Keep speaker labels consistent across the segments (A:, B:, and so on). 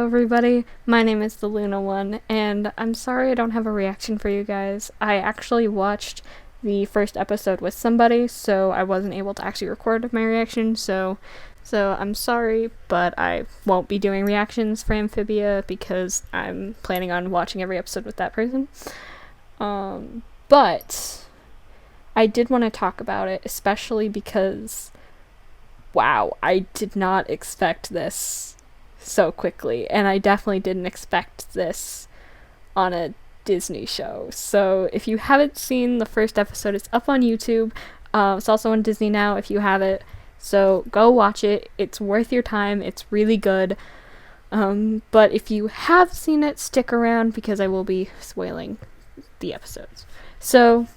A: everybody. My name is the Luna One, and I'm sorry I don't have a reaction for you guys. I actually watched the first episode with somebody, so I wasn't able to actually record my reaction, so I'm sorry, but I won't be doing reactions for Amphibia because I'm planning on watching every episode with that person. But I did want to talk about it, especially because, wow, I did not expect this so quickly, and I definitely didn't expect this on a Disney show. So if you haven't seen the first episode, it's up on YouTube. It's also on Disney now if you have it, so go watch it. It's worth your time. It's really good. But if you have seen it, stick around because I will be spoiling the episodes. So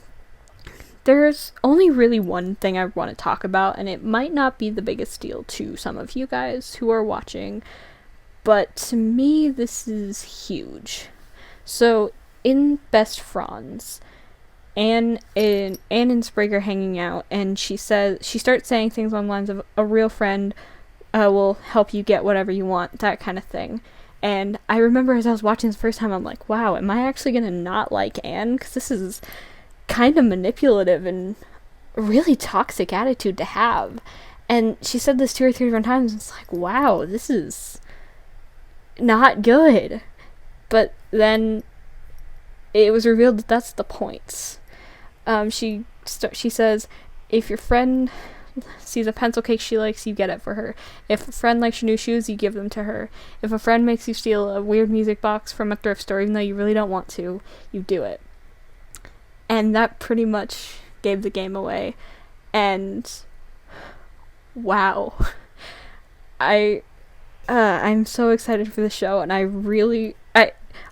A: there's only really one thing I want to talk about, and it might not be the biggest deal to some of you guys who are watching, but to me, this is huge. So, in Best Franz, Anne and Sprig are hanging out, and she starts saying things along the lines of, a real friend will help you get whatever you want, that kind of thing. And I remember as I was watching this first time, I'm like, wow, am I actually gonna not like Anne? Because this is kind of manipulative and a really toxic attitude to have. And she said this 2 or 3 different times, and it's like, wow, this is not good. But then it was revealed that that's the point. She says, if your friend sees a pencil case she likes, you get it for her. If a friend likes your new shoes, you give them to her. If a friend makes you steal a weird music box from a thrift store even though you really don't want to, you do it. And that pretty much gave the game away. And wow. I'm so excited for the show, and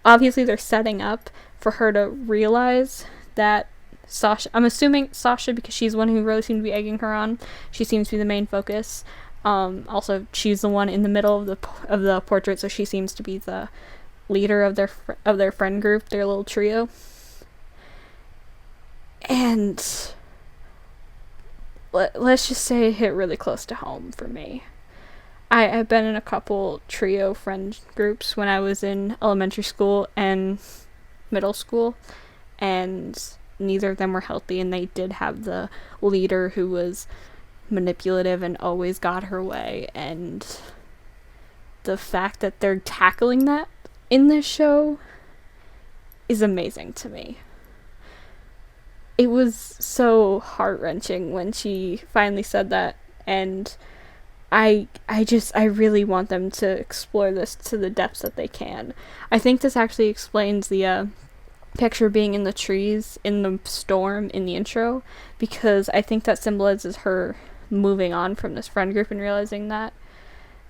A: obviously they're setting up for her to realize that Sasha, I'm assuming Sasha, because she's the one who really seemed to be egging her on, she seems to be the main focus. Also, she's the one in the middle of the portrait, so she seems to be the leader of their friend group, their little trio. And let's just say it hit really close to home for me. I've been in a couple trio friend groups when I was in elementary school and middle school, and neither of them were healthy, and they did have the leader who was manipulative and always got her way, and the fact that they're tackling that in this show is amazing to me. It was so heart-wrenching when she finally said that, and I really want them to explore this to the depths that they can. I think this actually explains the picture being in the trees in the storm in the intro, because I think that symbolizes her moving on from this friend group and realizing that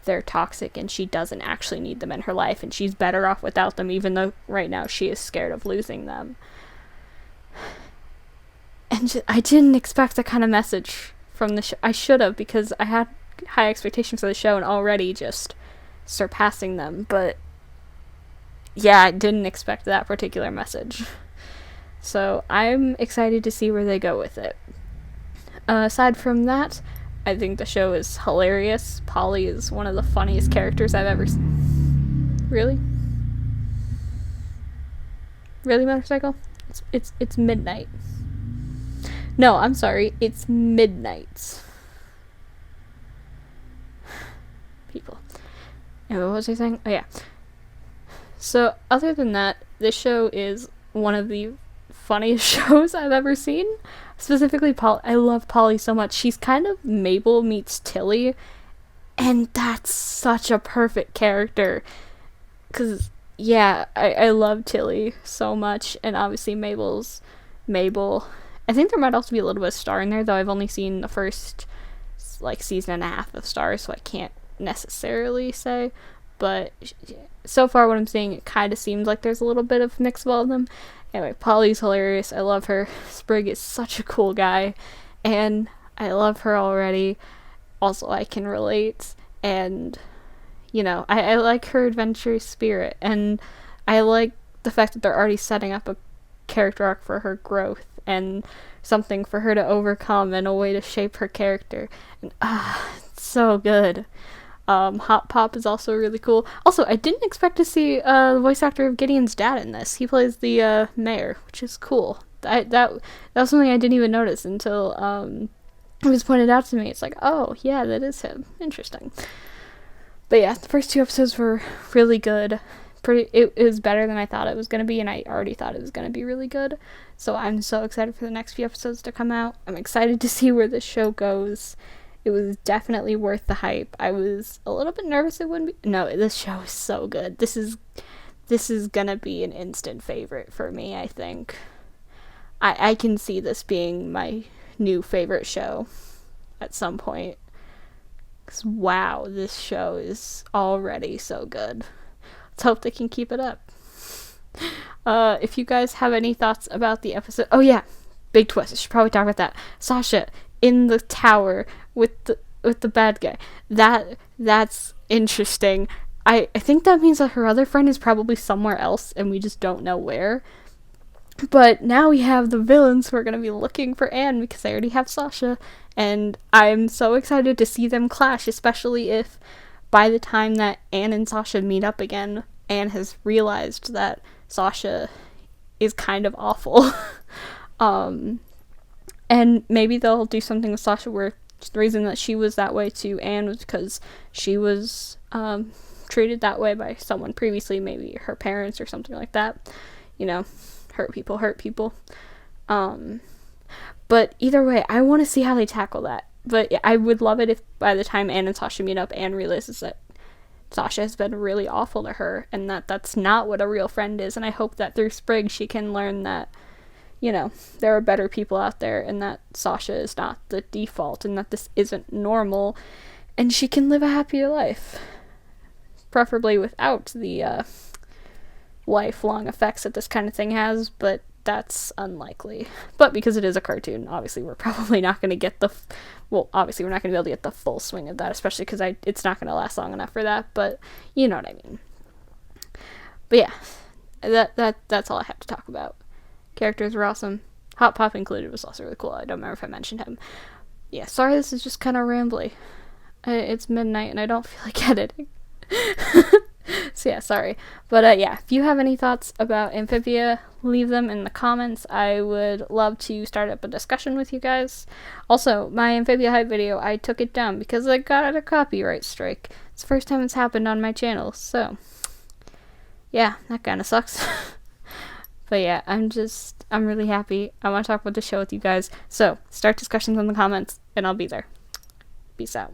A: they're toxic and she doesn't actually need them in her life, and she's better off without them, even though right now she is scared of losing them. And I didn't expect that kind of message from the show. I should have, because I had high expectations for the show and already just surpassing them, but yeah, I didn't expect that particular message. So I'm excited to see where they go with it. Aside from that, I think the show is hilarious. Polly is one of the funniest characters I've ever seen. Really? Really, Motorcycle? It's midnight. No, I'm sorry, it's midnight. People. And what was I saying? Oh yeah. So, other than that, this show is one of the funniest shows I've ever seen. Specifically, I love Polly so much. She's kind of Mabel meets Tilly, and that's such a perfect character. Because, yeah, I love Tilly so much, and obviously Mabel's Mabel. I think there might also be a little bit of Star in there, though I've only seen the first, season and a half of Star, so I can't necessarily say. But so far what I'm seeing, it kind of seems like there's a little bit of mix of all of them. Anyway, Polly's hilarious. I love her. Sprig is such a cool guy, and I love her already. Also, I can relate, and, I like her adventurous spirit, and I like the fact that they're already setting up a character arc for her growth, and something for her to overcome, and a way to shape her character. And, it's so good. Hot Pop is also really cool. Also, I didn't expect to see the voice actor of Gideon's dad in this. He plays the mayor, which is cool. That was something I didn't even notice until it was pointed out to me. It's like, oh yeah, that is him. Interesting. But yeah, the first 2 episodes were really good. It was better than I thought it was going to be, and I already thought it was going to be really good. So I'm so excited for the next few episodes to come out. I'm excited to see where this show goes. It was definitely worth the hype. I was a little bit nervous it wouldn't be. No, this show is so good. This is gonna be an instant favorite for me, I think. I can see this being my new favorite show at some point. 'Cause wow, this show is already so good. Let's hope they can keep it up. If you guys have any thoughts about the episode... Oh yeah, big twist. I should probably talk about that. Sasha in the tower with the bad guy. That's interesting. I think that means that her other friend is probably somewhere else and we just don't know where. But now we have the villains who are going to be looking for Anne because they already have Sasha, and I'm so excited to see them clash, especially if by the time that Anne and Sasha meet up again, Anne has realized that Sasha is kind of awful. And maybe they'll do something with Sasha where the reason that she was that way to Anne was because she was treated that way by someone previously, maybe her parents or something like that. You know, hurt people. But either way, I want to see how they tackle that. But I would love it if by the time Anne and Sasha meet up, Anne realizes that Sasha has been really awful to her and that that's not what a real friend is. And I hope that through Sprig she can learn that, you know, there are better people out there and that Sasha is not the default and that this isn't normal and she can live a happier life. Preferably without the lifelong effects that this kind of thing has, but that's unlikely. But because it is a cartoon, obviously we're probably not going to get obviously we're not going to be able to get the full swing of that, especially because it's not going to last long enough for that, but you know what I mean. But yeah, that's all I have to talk about. Characters were awesome. Hot Pop included was also really cool. I don't remember if I mentioned him. Yeah, sorry this is just kind of rambly. It's midnight and I don't feel like editing. So yeah, sorry. But yeah, if you have any thoughts about Amphibia, leave them in the comments. I would love to start up a discussion with you guys. Also, my Amphibia hype video, I took it down because I got a copyright strike. It's the first time it's happened on my channel, so yeah, that kind of sucks. But yeah, I'm really happy. I want to talk about the show with you guys. So, start discussions in the comments, and I'll be there. Peace out.